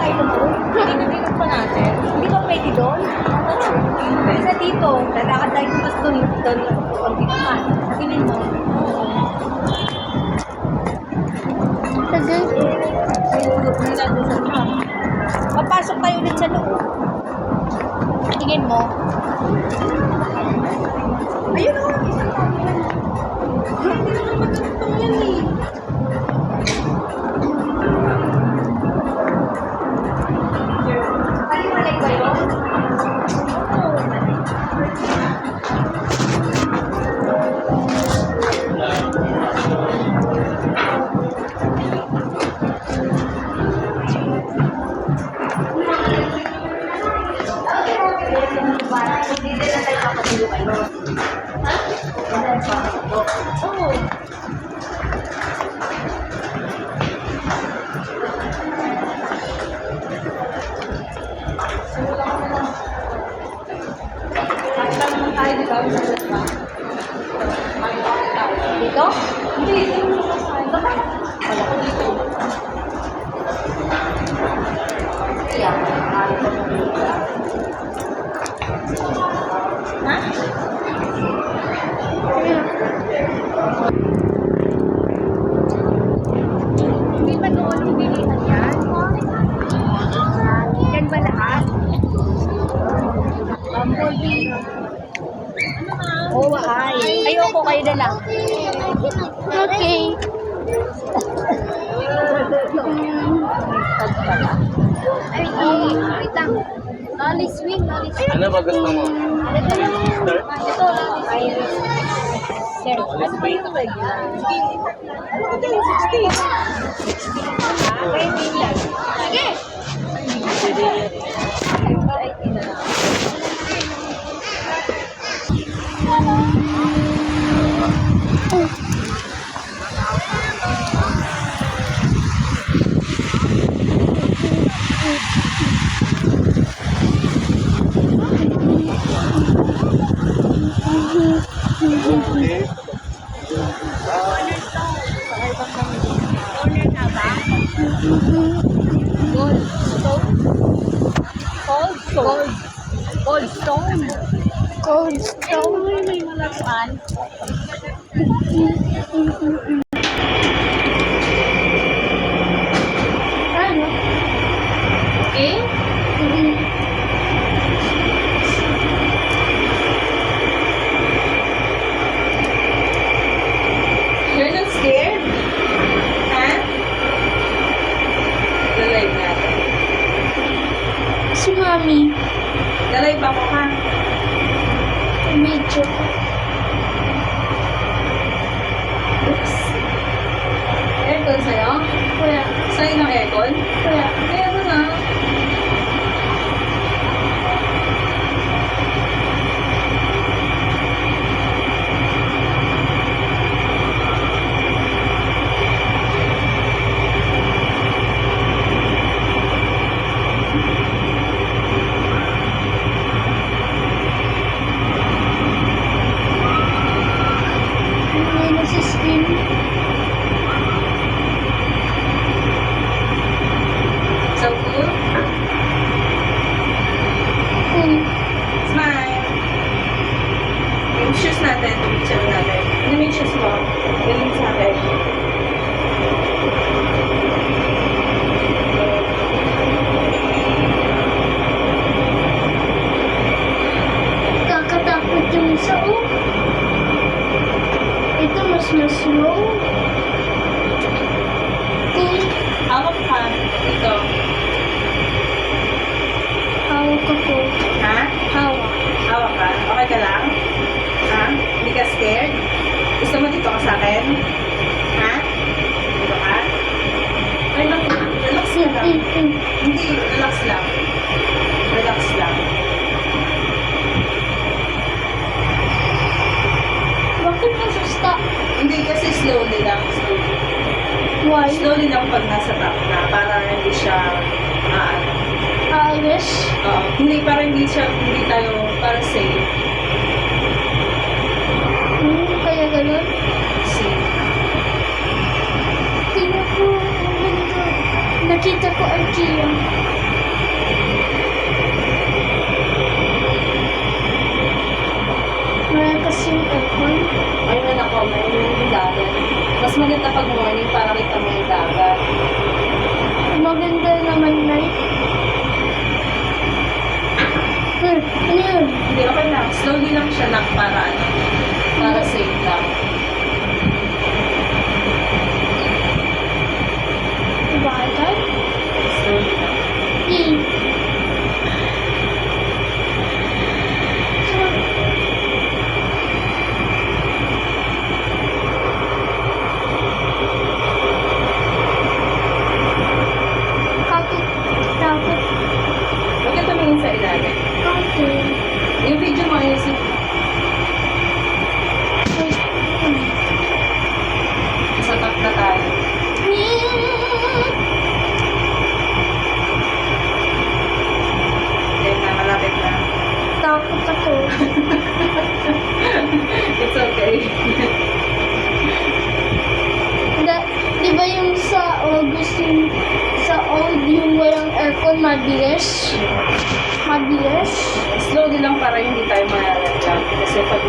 tayo tumalon. Tinignan pa natin. Hindi ba pwede doon? Isa dito, lalakad tayo mas doon lang konti naman. Tingin mo. Tagal. May ulog na lang doon sa truck. Papasok tayo ulit sa loob. Tingin mo. Ayun o, isang tao yan. Hindi naman matutong yan eh. Paliwanag ba yun? Hindi na tayo kapatilo kayo. Ha? Hindi na tayo kapatilo. Oo. Simula ko na lang. Nakita naman tayo, di ba? Dito? Hindi, dito mo sa saan. Bakit? Wala ko dito. Yeah, ha? Hindi ba doon pilihan yan? Yan ba lahat? Bumblebee. Oo, ay. Ayoko, kayo na lang. Okay. Ay, wait lang. Lolly swing, lolly swing. Ano ba gusto mo? Ito, Iris. Sir, ano ba yung regular? 16. Okay, lang. Sige! Cold stone. Cold stone. May malasan. Ano? Okay? You're not scared? Ha? Live natin. Si Mami. Live ako ha? Medyo. Oops. Aircon sa'yo? Kuya. Sa'yo ng aircon? Kuya. Kaya mo na. May nasa-screen. So cool? Smile. Yung shoes natin, picture natin. Ano yung shoes mo? Galing sa akin. Kakatakot yung isa, oh. Ito mas slow. Cool. Hawak ka. Ito. Hawak ko po. Ha? Hawak. Hawak ka. Okay ka lang? Ha? Hindi ka scared? Gusto mo dito ka sa akin? Ha? Dito ka? Ay, relax ka lang. Hindi, relax lang. Relax lang. Bakit nasa stop? Hindi kasi slowly lang. Slowly. Why? Slowly lang pag nasa top na para hindi siya Ayos. hindi para hindi tayo para safe. Kaya ganun. Safe. Tingnan ko. Ang ganda. Nakita ko Archie. Wala kasi yung aircon. Ayun na ako, may yung dagat. Mas maganda pag morning para kita mo yung dagat. Maganda naman night. Ano yun? Hindi, okay lang. Slowly lang siya nak para ano. Para safe lang. Bakit? Slowly lang. Kapit. Kapit. Huwag ka tumingin sa ilalim. Okay. Yung video mo ayusin mo. Sa top na tayo. Okay na, malapit na. Takot ako. It's okay. Di ba yung sa August yung sa old yung walang aircon mabilis? Mabilis? Slowly lang para hindi tayo malalaglag. Kasi pag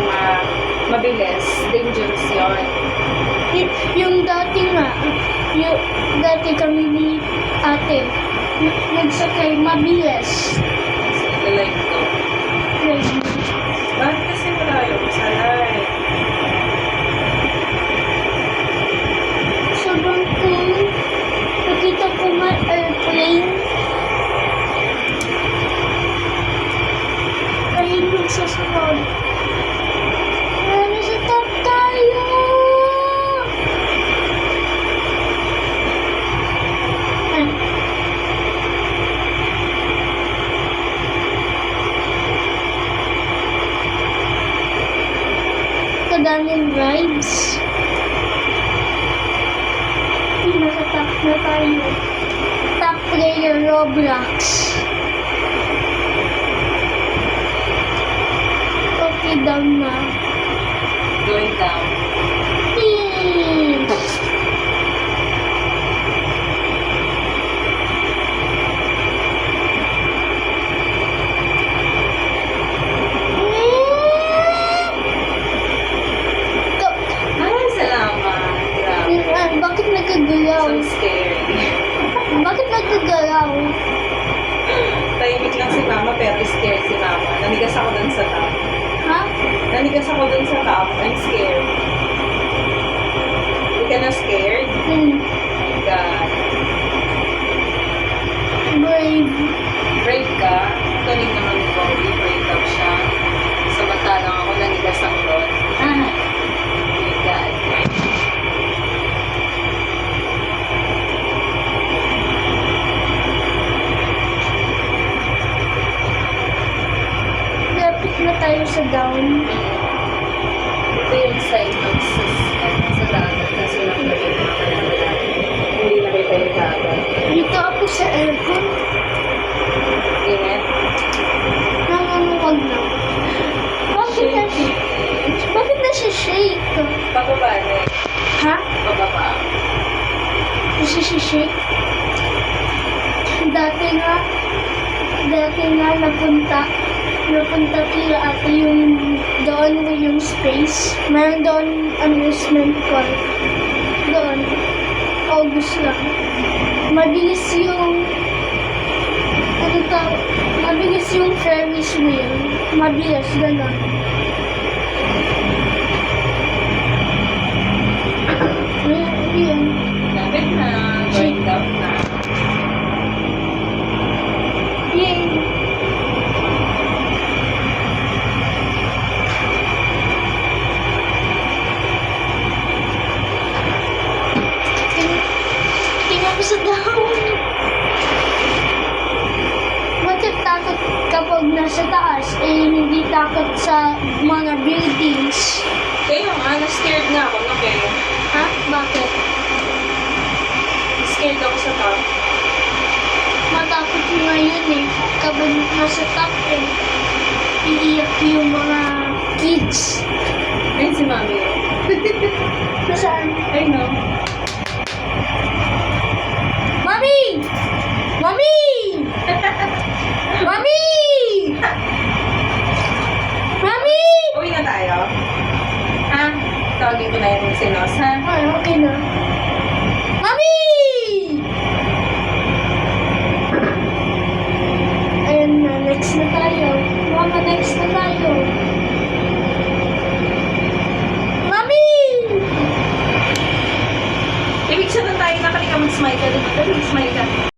mabilis, dangerous yun. Yung dati nga, yung dati kami ni ate, nagsakay mabilis. Kasi like ko. Bakit kasi malayo? Salay. Sobrang cool. Nakita ko nga airplane. Ayun yung sasunod. Nasa top tayo! Ay. Kadaming rides. Nasa top na tayo. Top player Roblox. Okay, down na. Going down. Ay, salamat. Grabe. Bakit nagkagalaw? So scary. Bakit nagkagalaw? Tahimik lang si mama pero scared si mama. Nanigas ako dun sa top. Ha? Nanigas ako dun sa top. I'm scared. Hindi ka na scared? Hmm. Oh my God. Brave. Brave ka? Tunig naman ni Bobby. Brave daw siya. Samantalang ako nanigas ako doon. Oh my God. Lapit na tayo sa down. Ito yung side ng sa dagat kasi nakalagay na hindi nakita yung dagat. Dito ako sa aircon. Ingat. Nanganguwag na. Bakit na siya shake? Pababa na eh. Ha? Pababa. Kasi siya shake? Dati nga napunta kila ate yung doon yung space. Meron doon amusement park. Doon. August lang. Mabilis yung mabilis yung Ferris wheel. Mabilis, gano'n. Yun. Lapit na. Going down na. Yay! Tingnan mo sa down. Bakit takot kapag nasa taas, hindi takot sa mga buildings? Kaya nga, na-scared na ako. Okay. Ha? Bakit? Scared ako sa top. Matakot ko ngayon kapag nasa top iiyak yung mga kids. Ayun si mami. Nasaan? I know. Mami! ko na yung sinos, ha? Ay, okay na.